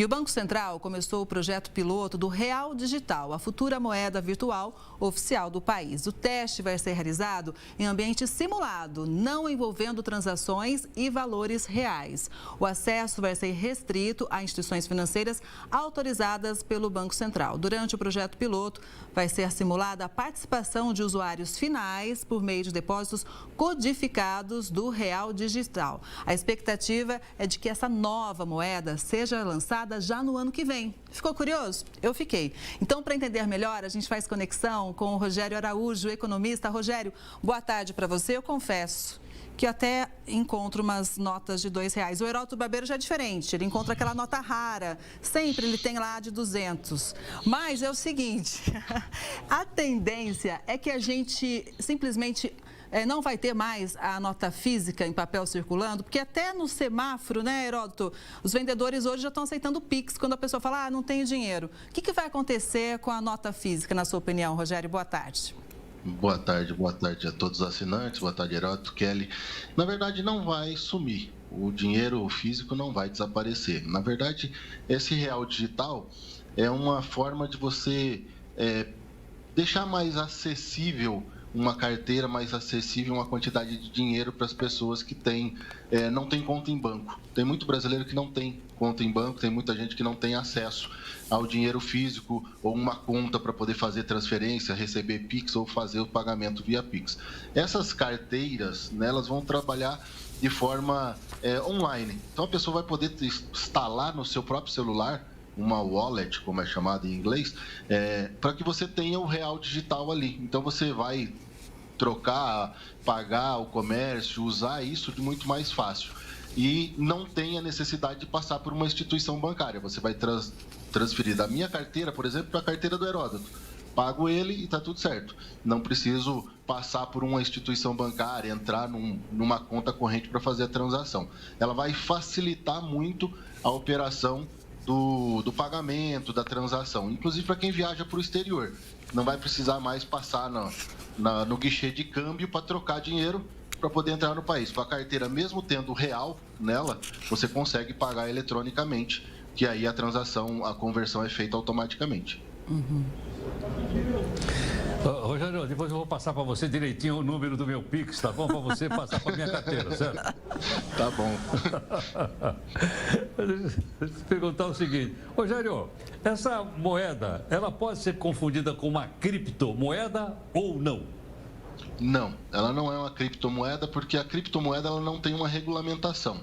E o Banco Central começou o projeto piloto do Real Digital, a futura moeda virtual oficial do país. O teste vai ser realizado em ambiente simulado, não envolvendo transações e valores reais. O acesso vai ser restrito a instituições financeiras autorizadas pelo Banco Central. Durante o projeto piloto, vai ser simulada a participação de usuários finais por meio de depósitos codificados do Real Digital. A expectativa é de que essa nova moeda seja lançada já no ano que vem. Ficou curioso? Eu fiquei. Então, para entender melhor, a gente faz conexão com o Rogério Araújo, economista. Rogério, boa tarde para você. Eu confesso que até encontro umas notas de R$2. O Heródoto Barbeiro já é diferente, ele encontra aquela nota rara, sempre ele tem lá de 200. Mas é o seguinte, a tendência é que a gente simplesmente não vai ter mais a nota física em papel circulando, porque até no semáforo, né, Heródoto, os vendedores hoje já estão aceitando o Pix, quando a pessoa fala, não tenho dinheiro. O que vai acontecer com a nota física, na sua opinião, Rogério? Boa tarde. Boa tarde a todos os assinantes, boa tarde, Heródoto, Kelly. Na verdade, não vai sumir, o dinheiro físico não vai desaparecer. Na verdade, esse real digital é uma forma de você deixar mais acessível uma carteira, mais acessível uma quantidade de dinheiro para as pessoas que não têm conta em banco. Tem muito brasileiro que não tem conta em banco, tem muita gente que não tem acesso ao dinheiro físico ou uma conta para poder fazer transferência, receber Pix ou fazer o pagamento via Pix. Essas carteiras, né, elas vão trabalhar de forma online. Então a pessoa vai poder instalar no seu próprio celular uma wallet, como é chamada em inglês, para que você tenha o real digital ali. Então você vai trocar, pagar o comércio, usar isso de muito mais fácil. E não tem a necessidade de passar por uma instituição bancária. Você vai transferir da minha carteira, por exemplo, para a carteira do Heródoto. Pago ele e está tudo certo. Não preciso passar por uma instituição bancária, entrar numa conta corrente para fazer a transação. Ela vai facilitar muito a operação do pagamento, da transação, inclusive para quem viaja para o exterior. Não vai precisar mais passar no guichê de câmbio para trocar dinheiro para poder entrar no país. Com a carteira, mesmo tendo real nela, você consegue pagar eletronicamente, que aí a transação, a conversão é feita automaticamente. Uhum. Rogério, depois eu vou passar para você direitinho o número do meu Pix, tá bom? Para você passar para minha carteira, certo? Tá bom. Deixa eu te perguntar o seguinte, Rogério, essa moeda, ela pode ser confundida com uma criptomoeda ou não? Não, ela não é uma criptomoeda porque a criptomoeda ela não tem uma regulamentação.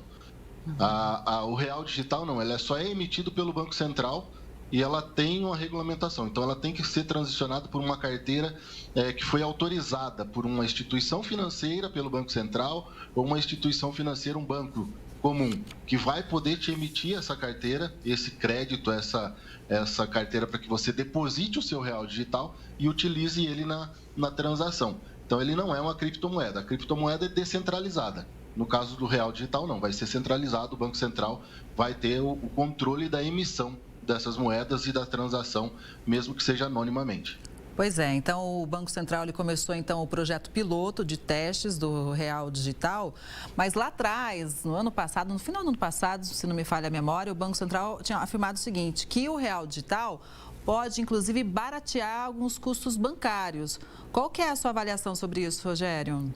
O real digital não, ela só é emitido pelo Banco Central e ela tem uma regulamentação. Então, ela tem que ser transicionada por uma carteira que foi autorizada por uma instituição financeira pelo Banco Central ou uma instituição financeira, um banco comum, que vai poder te emitir essa carteira, esse crédito, essa carteira para que você deposite o seu real digital e utilize ele na transação. Então, ele não é uma criptomoeda. A criptomoeda é descentralizada. No caso do real digital, não. Vai ser centralizado, o Banco Central vai ter o controle da emissão dessas moedas e da transação, mesmo que seja anonimamente. Pois é, então o Banco Central ele começou então o projeto piloto de testes do Real Digital, mas lá atrás, no ano passado, no final do ano passado, se não me falha a memória, o Banco Central tinha afirmado o seguinte, que o Real Digital pode inclusive baratear alguns custos bancários. Qual que é a sua avaliação sobre isso, Rogério?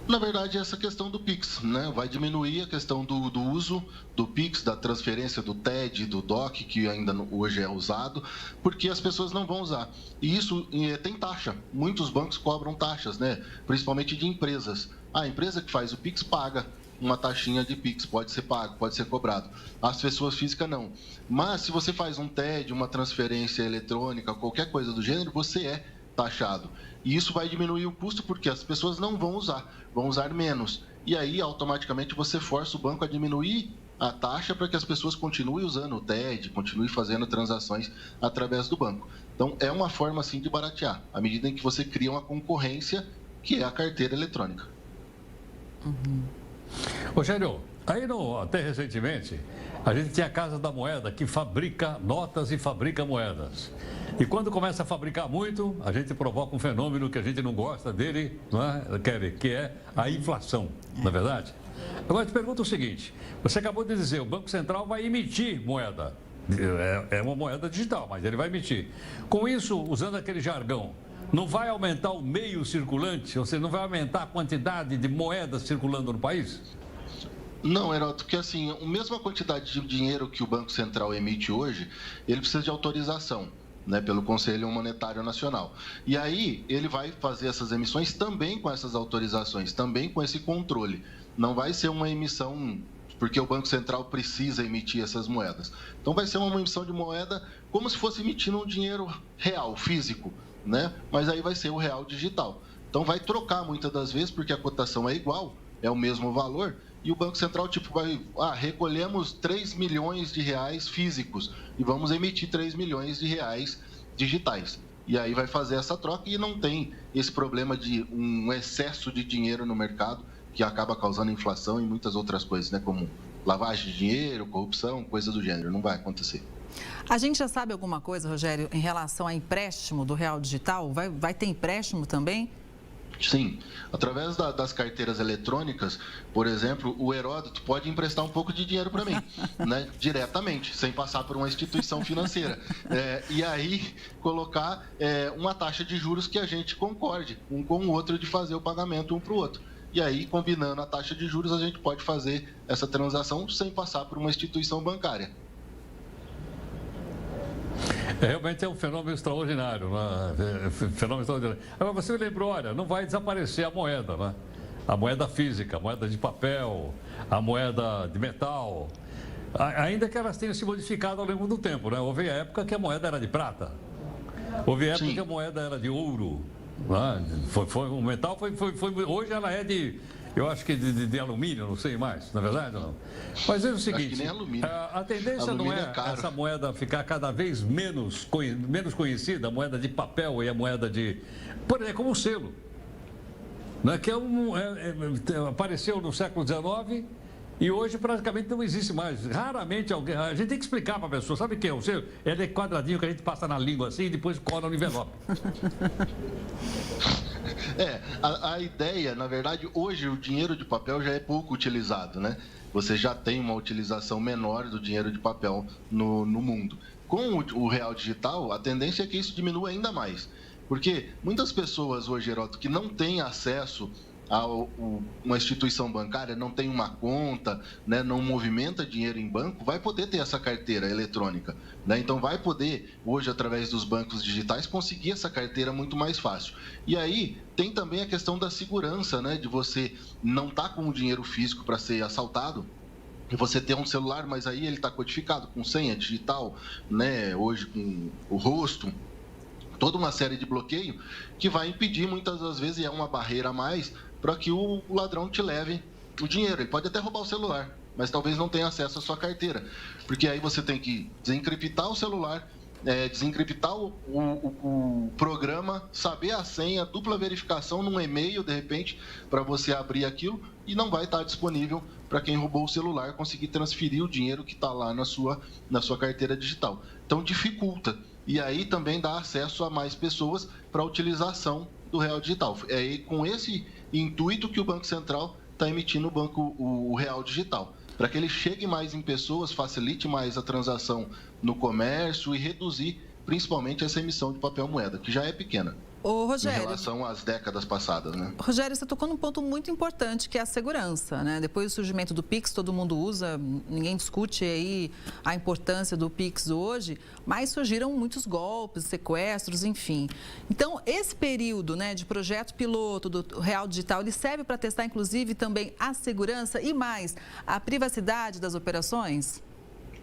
Na verdade, essa questão do Pix, né? Vai diminuir a questão do uso do Pix, da transferência do TED, do DOC, que ainda hoje é usado, porque as pessoas não vão usar. E isso tem taxa. Muitos bancos cobram taxas, né? Principalmente de empresas. A empresa que faz o Pix paga uma taxinha de Pix, pode ser pago, pode ser cobrado. As pessoas físicas não. Mas se você faz um TED, uma transferência eletrônica, qualquer coisa do gênero, você é taxado. E isso vai diminuir o custo porque as pessoas não vão usar menos. E aí, automaticamente, você força o banco a diminuir a taxa para que as pessoas continuem usando o TED, continuem fazendo transações através do banco. Então, é uma forma, assim, de baratear, à medida em que você cria uma concorrência, que é a carteira eletrônica. Uhum. Rogério, até recentemente, a gente tinha a Casa da Moeda, que fabrica notas e fabrica moedas. E quando começa a fabricar muito, a gente provoca um fenômeno que a gente não gosta dele, não é, Kelly? Que é a inflação, não é verdade? Agora, eu te pergunto o seguinte, você acabou de dizer, o Banco Central vai emitir moeda. É uma moeda digital, mas ele vai emitir. Com isso, usando aquele jargão, não vai aumentar o meio circulante? Ou seja, não vai aumentar a quantidade de moedas circulando no país? Não, Heródoto, porque assim, a mesma quantidade de dinheiro que o Banco Central emite hoje, ele precisa de autorização, né, pelo Conselho Monetário Nacional. E aí, ele vai fazer essas emissões também com essas autorizações, também com esse controle. Não vai ser uma emissão porque o Banco Central precisa emitir essas moedas. Então, vai ser uma emissão de moeda como se fosse emitindo um dinheiro real, físico, né? Mas aí vai ser o real digital. Então, vai trocar muitas das vezes, porque a cotação é igual, é o mesmo valor, e o Banco Central vai, recolhemos 3 milhões de reais físicos e vamos emitir 3 milhões de reais digitais. E aí vai fazer essa troca e não tem esse problema de um excesso de dinheiro no mercado que acaba causando inflação e muitas outras coisas, né? Como lavagem de dinheiro, corrupção, coisa do gênero. Não vai acontecer. A gente já sabe alguma coisa, Rogério, em relação a empréstimo do real digital? Vai ter empréstimo também? Sim, através das carteiras eletrônicas, por exemplo, o Heródoto pode emprestar um pouco de dinheiro para mim, né, diretamente, sem passar por uma instituição financeira. E aí colocar uma taxa de juros que a gente concorde um com o outro de fazer o pagamento um para o outro. E aí, combinando a taxa de juros, a gente pode fazer essa transação sem passar por uma instituição bancária. Realmente é um fenômeno extraordinário, né? Fenômeno extraordinário. Agora, você me lembrou, olha, não vai desaparecer a moeda, né? A moeda física, a moeda de papel, a moeda de metal. Ainda que elas tenham se modificado ao longo do tempo, né? Houve época que a moeda era de prata. Houve época que a moeda era de ouro. Né? O metal hoje ela é de... Eu acho que de alumínio, não sei mais, na verdade ou não? Mas é o seguinte, a tendência alumínio não é essa moeda ficar cada vez menos conhecida, a moeda de papel e a moeda de... Por exemplo, como o selo, né? Que apareceu no século XIX e hoje praticamente não existe mais. Raramente alguém... A gente tem que explicar para a pessoa, sabe o que é o selo? É aquele quadradinho que a gente passa na língua assim e depois cola no envelope. A ideia, na verdade, hoje o dinheiro de papel já é pouco utilizado, né? Você já tem uma utilização menor do dinheiro de papel no mundo. Com o real digital, a tendência é que isso diminua ainda mais. Porque muitas pessoas hoje, Heródoto, que não têm acesso a uma instituição bancária, não tem uma conta, né, não movimenta dinheiro em banco, vai poder ter essa carteira eletrônica, né? Então vai poder, hoje, através dos bancos digitais, conseguir essa carteira muito mais fácil. E aí tem também a questão da segurança, né, de você não estar com o dinheiro físico para ser assaltado, e você ter um celular, mas aí ele está codificado com senha digital, né, hoje com o rosto, toda uma série de bloqueio que vai impedir muitas das vezes, e é uma barreira a mais, para que o ladrão te leve o dinheiro. Ele pode até roubar o celular, mas talvez não tenha acesso à sua carteira, porque aí você tem que desencriptar o celular, desencriptar o programa, saber a senha, dupla verificação num e-mail, de repente, para você abrir aquilo, e não vai estar disponível para quem roubou o celular conseguir transferir o dinheiro que está lá na sua carteira digital. Então, dificulta. E aí também dá acesso a mais pessoas para a utilização do real digital. É aí com esse intuito que o Banco Central está emitindo o real digital, para que ele chegue mais em pessoas, facilite mais a transação no comércio e reduzir principalmente essa emissão de papel moeda, que já é pequena. Ô, Rogério, em relação às décadas passadas, né? Rogério, você tocou num ponto muito importante, que é a segurança, né? Depois do surgimento do Pix, todo mundo usa, ninguém discute aí a importância do Pix hoje, mas surgiram muitos golpes, sequestros, enfim. Então, esse período, né, de projeto piloto do Real Digital, ele serve para testar, inclusive, também a segurança e mais, a privacidade das operações?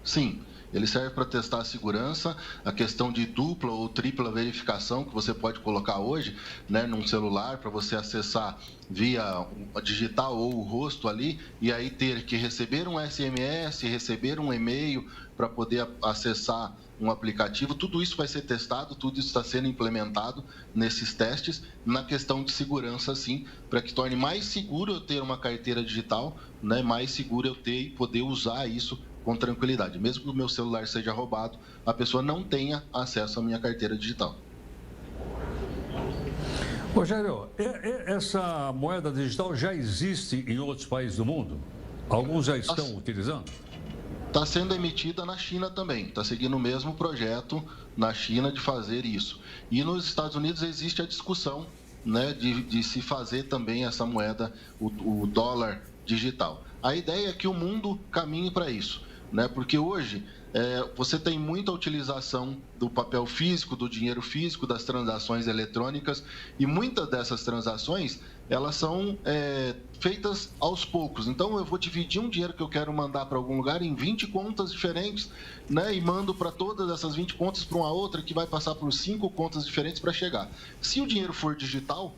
Sim. Ele serve para testar a segurança, a questão de dupla ou tripla verificação que você pode colocar hoje, né, num celular, para você acessar via digital ou o rosto ali, e aí ter que receber um SMS, receber um e-mail para poder acessar um aplicativo. Tudo isso vai ser testado, tudo isso está sendo implementado nesses testes, na questão de segurança, sim, para que torne mais seguro eu ter uma carteira digital, né, mais seguro eu ter e poder usar isso com tranquilidade. Mesmo que o meu celular seja roubado, a pessoa não tenha acesso à minha carteira digital. Rogério, essa moeda digital já existe em outros países do mundo? Alguns já estão utilizando? Está sendo emitida na China também, está seguindo o mesmo projeto na China de fazer isso. E nos Estados Unidos existe a discussão, né, de se fazer também essa moeda, o dólar digital. A ideia é que o mundo caminhe para isso, né, porque hoje você tem muita utilização do papel físico, do dinheiro físico, das transações eletrônicas, e muitas dessas transações elas são feitas aos poucos. Então, eu vou dividir um dinheiro que eu quero mandar para algum lugar em 20 contas diferentes, né? E mando para todas essas 20 contas para uma outra que vai passar por 5 contas diferentes para chegar. Se o dinheiro for digital,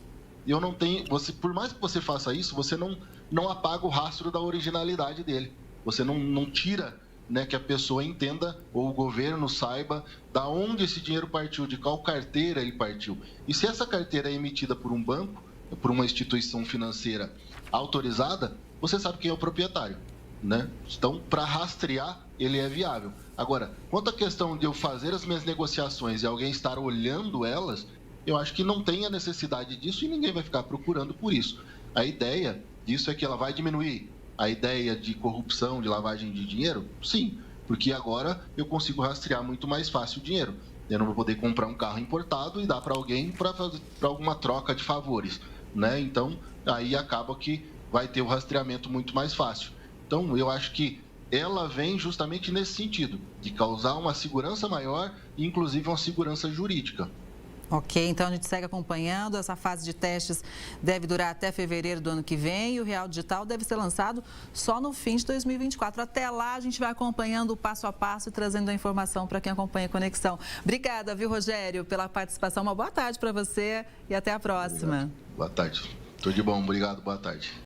eu não tenho, por mais que você faça isso, você não apaga o rastro da originalidade dele. Você não tira, né, que a pessoa entenda ou o governo saiba da onde esse dinheiro partiu, de qual carteira ele partiu. E se essa carteira é emitida por um banco, por uma instituição financeira autorizada, você sabe quem é o proprietário, né? Então, para rastrear, ele é viável. Agora, quanto à questão de eu fazer as minhas negociações e alguém estar olhando elas, eu acho que não tem a necessidade disso e ninguém vai ficar procurando por isso. A ideia disso é que ela vai diminuir a ideia de corrupção, de lavagem de dinheiro? Sim, porque agora eu consigo rastrear muito mais fácil o dinheiro. Eu não vou poder comprar um carro importado e dar para alguém para alguma troca de favores, né? Então, aí acaba que vai ter o rastreamento muito mais fácil. Então, eu acho que ela vem justamente nesse sentido, de causar uma segurança maior e, inclusive, uma segurança jurídica. Ok, então a gente segue acompanhando. Essa fase de testes deve durar até fevereiro do ano que vem e o Real Digital deve ser lançado só no fim de 2024. Até lá, a gente vai acompanhando o passo a passo e trazendo a informação para quem acompanha a Conexão. Obrigada, viu, Rogério, pela participação. Uma boa tarde para você e até a próxima. Obrigado. Boa tarde. Tudo de bom, obrigado, boa tarde.